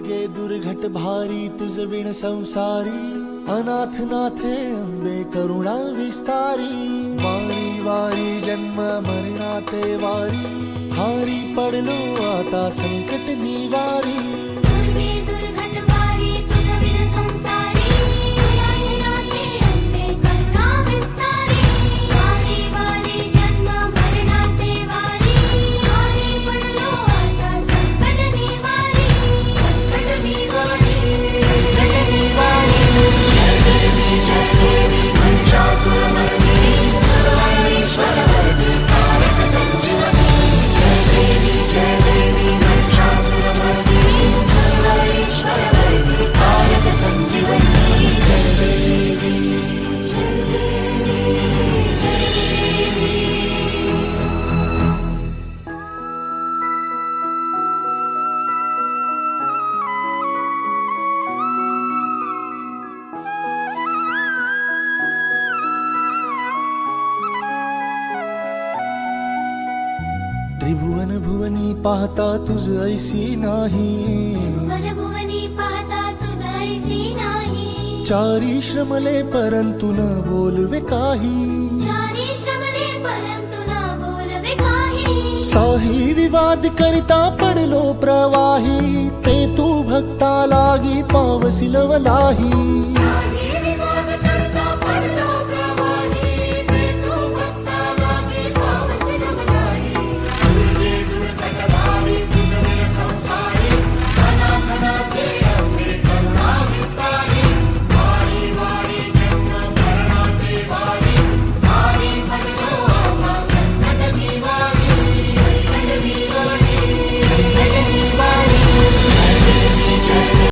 दुर्गे दुर्घट भारी तुझ विण संसारी, अनाथ नाथे अंबे करुणा विस्तारी। वारी वारी जन्म मरणाते वारी, हारी पडलो आता संकट निवारी। दुर्गे दुर्घट भारी तुझ विण संसारी, अनाथ नाथे अंबे करुणा विस्तारी। वारी वारी जन्म मरणाते वारी, हारी पडलो आता संकट निवारी। संकट निवारी, संकट निवारी। जय देवी महिषासुरमर्दिनी, सर्वेश्वरवरदे कारक संजीवनी। जय देवी महिषासुरमर्दिनी, सर्वेश्वरवरदे कारक संजीवनी। जय देवी, जय देवी, जय देवी। त्रिभुवन भुवनी पाहता तुझ ऐसी नाही, भुवनी पाहता तुझ ऐसी नाही। चारी श्रमले परंतु न बोलवे काही। चारी श्रमले परंतु न बोलवे काही। साही विवाद करिता पडलो प्रवाही, ते तू भक्ता लागी पावसिलवलाही।